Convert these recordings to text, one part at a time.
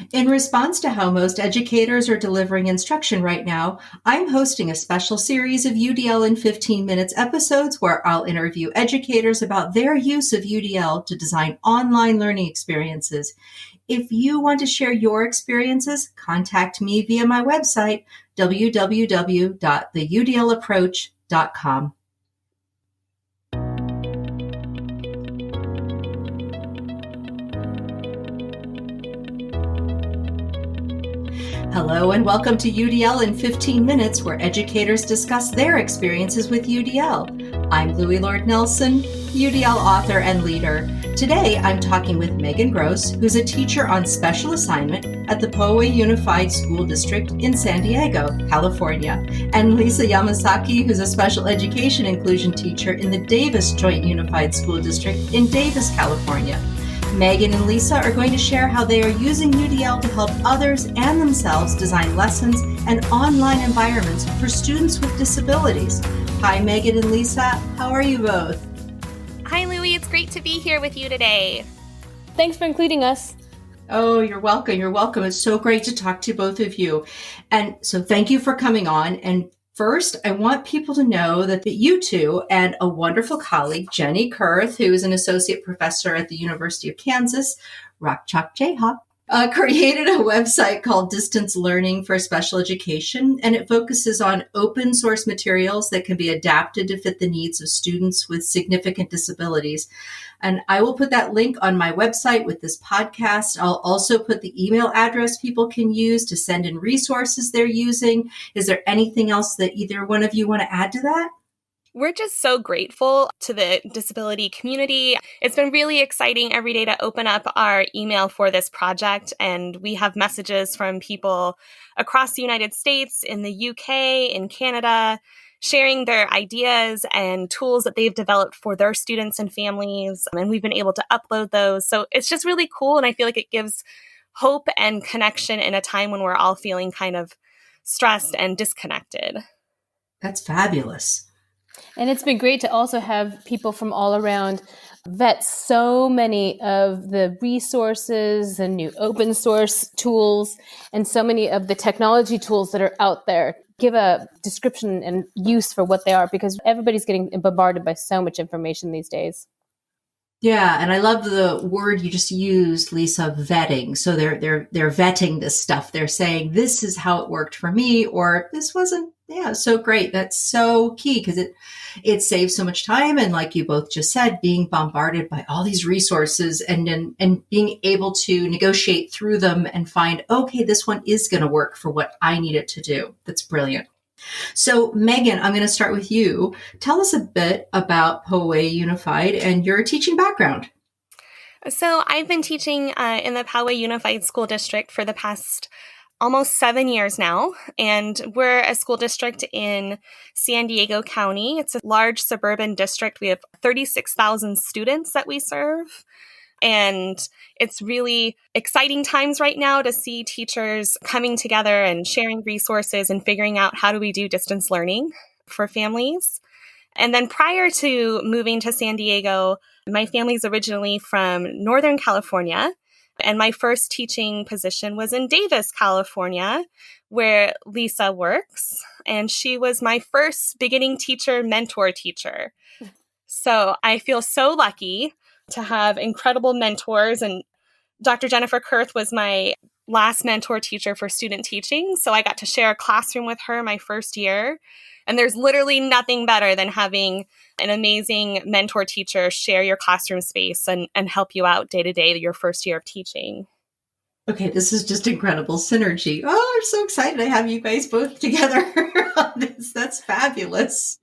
In response to how most educators are delivering instruction right now, I'm hosting a special series of UDL in 15 minutes episodes where I'll interview educators about their use of UDL to design online learning experiences. If you want to share your experiences, contact me via my website, www.theudlapproach.com. Hello and welcome to UDL in 15 minutes, where educators discuss their experiences with UDL. I'm Louie Lord Nelson, UDL author and leader. Today I'm talking with Megan Gross, who's a teacher on special assignment at the Poway Unified School District in San Diego, California, and Lisa Yamasaki, who's a special education inclusion teacher in the Davis Joint Unified School District in Davis, California. Megan and Lisa are going to share how they are using UDL to help others and themselves design lessons and online environments for students with disabilities. Hi, Megan and Lisa. How are you both? Hi, Louie. It's great to be here with you today. Thanks for including us. Oh, you're welcome. You're welcome. It's so great to talk to both of you. And so thank you for coming on. And first, I want people to know that you two and a wonderful colleague, Jenny Kurth, who is an associate professor at the University of Kansas, Rock Chalk Jayhawk, created a website called Distance Learning for Special Education, and it focuses on open source materials that can be adapted to fit the needs of students with significant disabilities. And I will put that link on my website with this podcast. I'll also put the email address people can use to send in resources they're using. Is there anything else that either one of you want to add to that? We're just so grateful to the disability community. It's been really exciting every day to open up our email for this project, and we have messages from people across the United States, in the UK, in Canada, sharing their ideas and tools that they've developed for their students and families, and we've been able to upload those. So it's just really cool, and I feel like it gives hope and connection in a time when we're all feeling kind of stressed and disconnected. That's fabulous. And it's been great to also have people from all around vet so many of the resources and new open source tools and so many of the technology tools that are out there. Give a description and use for what they are, because everybody's getting bombarded by so much information these days. Yeah, and I love the word you just used, Lisa, vetting. So they're vetting this stuff. They're saying this is how it worked for me, or this wasn't. Yeah, so great. That's so key, because it saves so much time. And like you both just said, being bombarded by all these resources and being able to negotiate through them and find, okay, this one is going to work for what I need it to do. That's brilliant. So, Megan, I'm going to start with you. Tell us a bit about Poway Unified and your teaching background. So I've been teaching in the Poway Unified School District for the past almost 7 years now, and we're a school district in San Diego County. It's a large suburban district. We have 36,000 students that we serve. And it's really exciting times right now to see teachers coming together and sharing resources and figuring out how do we do distance learning for families. And then prior to moving to San Diego, my family's originally from Northern California. And my first teaching position was in Davis, California, where Lisa works. And she was my first beginning teacher, mentor teacher. So I feel so lucky to have incredible mentors. And Dr. Jennifer Kurth was my last mentor teacher for student teaching. So I got to share a classroom with her my first year. And there's literally nothing better than having an amazing mentor teacher share your classroom space and help you out day to day your first year of teaching. Okay, this is just incredible synergy. Oh, I'm so excited to have you guys both together on this. That's fabulous.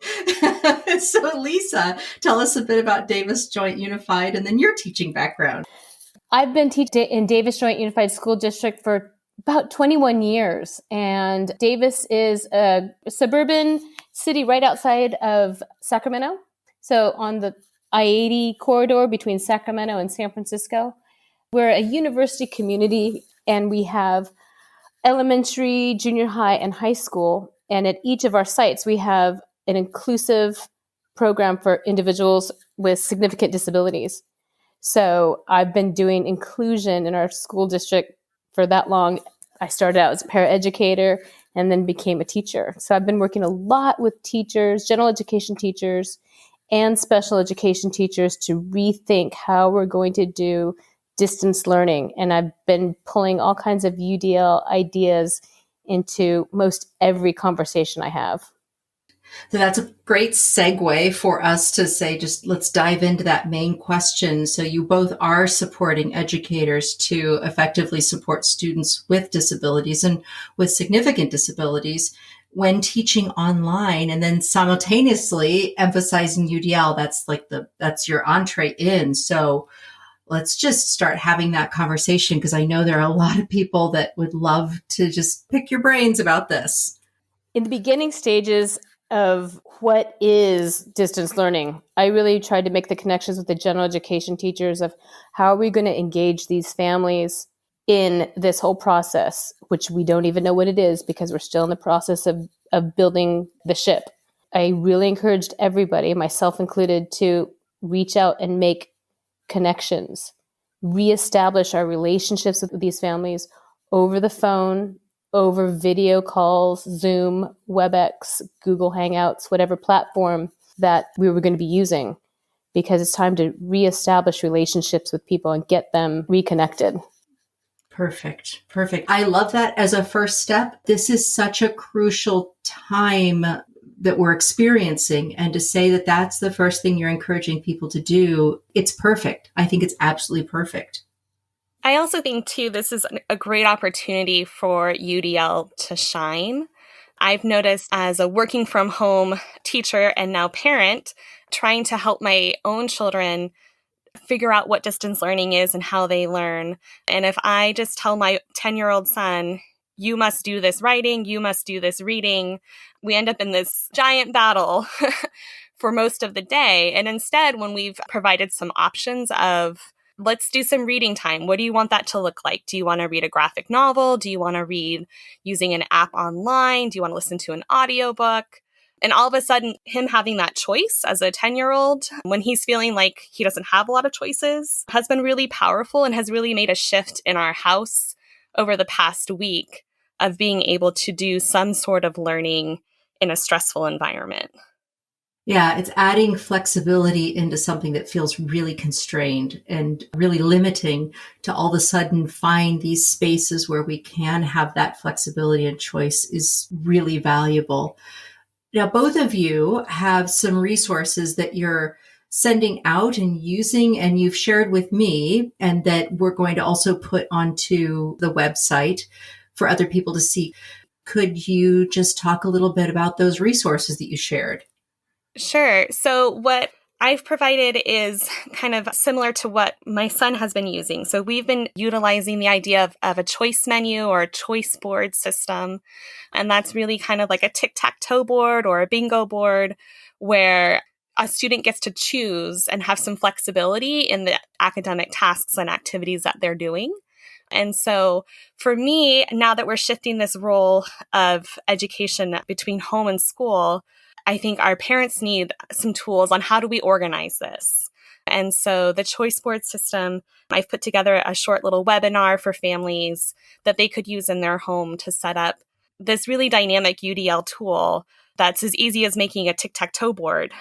So, Lisa, tell us a bit about Davis Joint Unified and then your teaching background. I've been teaching in Davis Joint Unified School District for about 21 years. And Davis is a suburban city right outside of Sacramento. So on the I-80 corridor between Sacramento and San Francisco. We're a university community, and we have elementary, junior high, and high school. And at each of our sites, we have an inclusive program for individuals with significant disabilities. So I've been doing inclusion in our school district for that long. I started out as a paraeducator and then became a teacher. So I've been working a lot with teachers, general education teachers, and special education teachers to rethink how we're going to do distance learning. And I've been pulling all kinds of UDL ideas into most every conversation I have. So that's a great segue for us to say, just let's dive into that main question. So you both are supporting educators to effectively support students with disabilities and with significant disabilities when teaching online, and then simultaneously emphasizing UDL. That's your entree in. So let's just start having that conversation, because I know there are a lot of people that would love to just pick your brains about this. In the beginning stages of what is distance learning, I really tried to make the connections with the general education teachers of how are we going to engage these families in this whole process, which we don't even know what it is because we're still in the process of building the ship. I really encouraged everybody, myself included, to reach out and make connections, reestablish our relationships with these families over the phone, over video calls, Zoom, WebEx, Google Hangouts, whatever platform that we were going to be using, because it's time to reestablish relationships with people and get them reconnected. Perfect. I love that as a first step. This is such a crucial time that we're experiencing. And to say that that's the first thing you're encouraging people to do, it's perfect. I think it's absolutely perfect. I also think, too, this is a great opportunity for UDL to shine. I've noticed as a working from home teacher and now parent, trying to help my own children figure out what distance learning is and how they learn. And if I just tell my 10-year-old son, you must do this writing, you must do this reading, we end up in this giant battle for most of the day. And instead, when we've provided some options of, let's do some reading time. What do you want that to look like? Do you want to read a graphic novel? Do you want to read using an app online? Do you want to listen to an audiobook? And all of a sudden, him having that choice as a 10-year-old, when he's feeling like he doesn't have a lot of choices, has been really powerful and has really made a shift in our house over the past week of being able to do some sort of learning in a stressful environment. Yeah, it's adding flexibility into something that feels really constrained and really limiting, to all of a sudden find these spaces where we can have that flexibility and choice is really valuable. Now, both of you have some resources that you're sending out and using, and you've shared with me, and that we're going to also put onto the website for other people to see. Could you just talk a little bit about those resources that you shared? Sure. So what I've provided is kind of similar to what my son has been using. So we've been utilizing the idea of a choice menu or a choice board system. And that's really kind of like a tic-tac-toe board or a bingo board where a student gets to choose and have some flexibility in the academic tasks and activities that they're doing. And so for me, now that we're shifting this role of education between home and school, I think our parents need some tools on how do we organize this. And so the choice board system, I've put together a short little webinar for families that they could use in their home to set up this really dynamic UDL tool that's as easy as making a tic-tac-toe board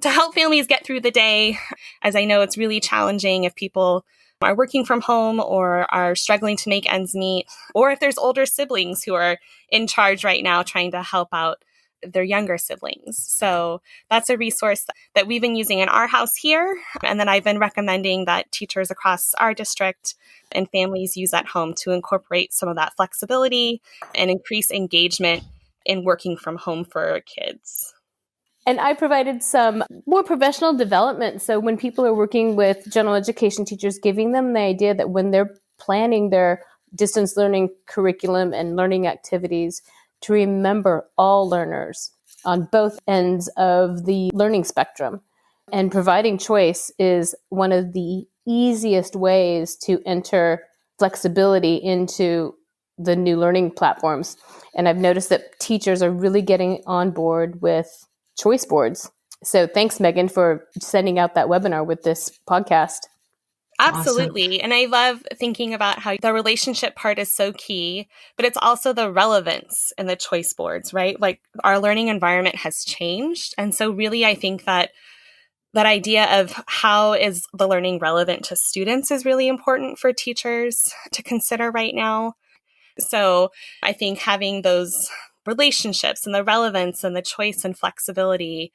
to help families get through the day, as I know it's really challenging if people are working from home or are struggling to make ends meet, or if there's older siblings who are in charge right now trying to help out their younger siblings. So that's a resource that we've been using in our house here. And then I've been recommending that teachers across our district and families use at home to incorporate some of that flexibility and increase engagement in working from home for kids. And I provided some more professional development. So when people are working with general education teachers, giving them the idea that when they're planning their distance learning curriculum and learning activities, to remember all learners on both ends of the learning spectrum. And providing choice is one of the easiest ways to enter flexibility into the new learning platforms. And I've noticed that teachers are really getting on board with choice boards. So thanks, Megan, for sending out that webinar with this podcast. Awesome. Absolutely. And I love thinking about how the relationship part is so key, but it's also the relevance in the choice boards, right? Like our learning environment has changed. And so really, I think that idea of how is the learning relevant to students is really important for teachers to consider right now. So I think having those relationships and the relevance and the choice and flexibility,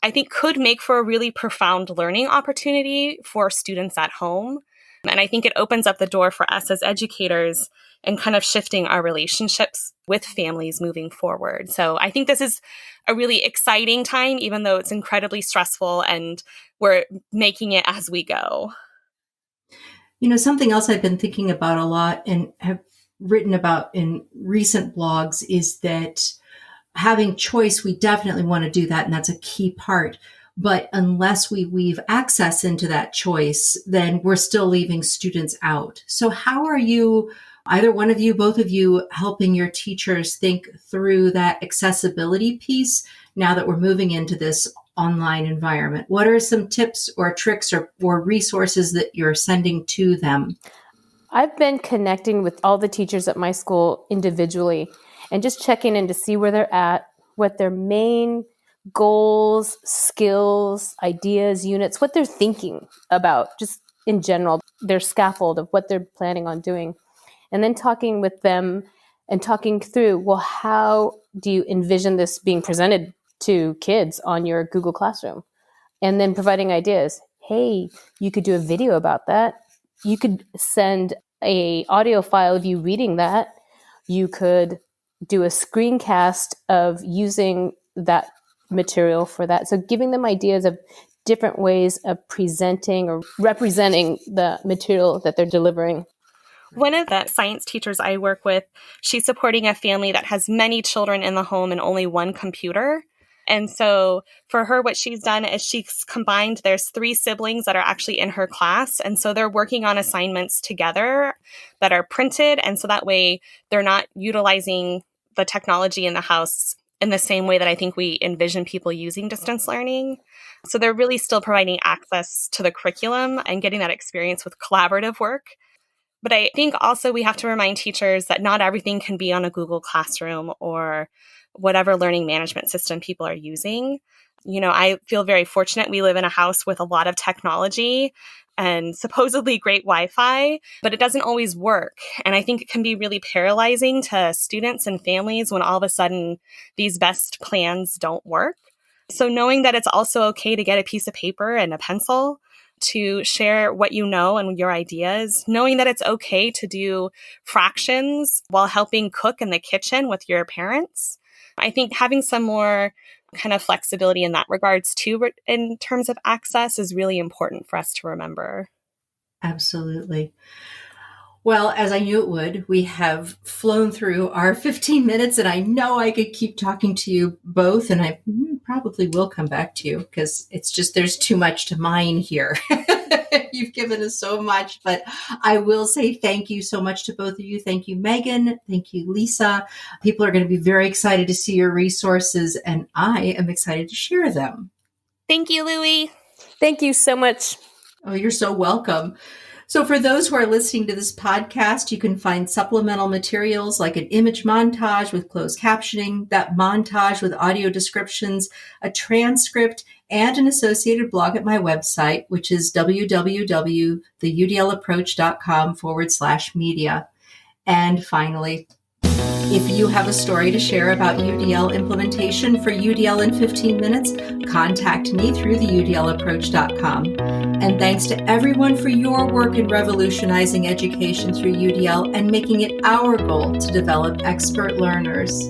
I think could make for a really profound learning opportunity for students at home. And I think it opens up the door for us as educators and kind of shifting our relationships with families moving forward. So I think this is a really exciting time, even though it's incredibly stressful and we're making it as we go. Something else I've been thinking about a lot and have written about in recent blogs is that having choice, we definitely want to do that, and that's a key part. But unless we weave access into that choice, then we're still leaving students out. So how are you, either one of you, both of you, helping your teachers think through that accessibility piece now that we're moving into this online environment? What are some tips or tricks or resources that you're sending to them? I've been connecting with all the teachers at my school individually and just checking in to see where they're at, what their main goals, skills, ideas, units, what they're thinking about, just in general, their scaffold of what they're planning on doing. And then talking with them and talking through, well, how do you envision this being presented to kids on your Google Classroom? And then providing ideas. Hey, you could do a video about that. You could send a audio file of you reading that. You could do a screencast of using that material for that. So giving them ideas of different ways of presenting or representing the material that they're delivering. One of the science teachers I work with, she's supporting a family that has many children in the home and only one computer. And so for her, what she's done is she's combined, there's 3 siblings that are actually in her class. And so they're working on assignments together that are printed. And so that way they're not utilizing the technology in the house in the same way that I think we envision people using distance learning. So they're really still providing access to the curriculum and getting that experience with collaborative work. But I think also we have to remind teachers that not everything can be on a Google Classroom or whatever learning management system people are using. I feel very fortunate. We live in a house with a lot of technology and supposedly great Wi-Fi, but it doesn't always work. And I think it can be really paralyzing to students and families when all of a sudden these best plans don't work. So knowing that it's also okay to get a piece of paper and a pencil to share what you know and your ideas, knowing that it's okay to do fractions while helping cook in the kitchen with your parents. I think having some more kind of flexibility in that regards too, in terms of access, is really important for us to remember. Absolutely. Well, as I knew it would, we have flown through our 15 minutes, and I know I could keep talking to you both, and I probably will come back to you because it's just there's too much to mine here. You've given us so much, but I will say thank you so much to both of you. Thank you, Megan. Thank you, Lisa. People are going to be very excited to see your resources, and I am excited to share them. Thank you, Louie. Thank you so much. Oh, you're so welcome. So for those who are listening to this podcast, you can find supplemental materials like an image montage with closed captioning, that montage with audio descriptions, a transcript, and an associated blog at my website, which is www.theudlapproach.com/media. And finally, if you have a story to share about UDL implementation for UDL in 15 minutes, contact me through theudlapproach.com. And thanks to everyone for your work in revolutionizing education through UDL and making it our goal to develop expert learners.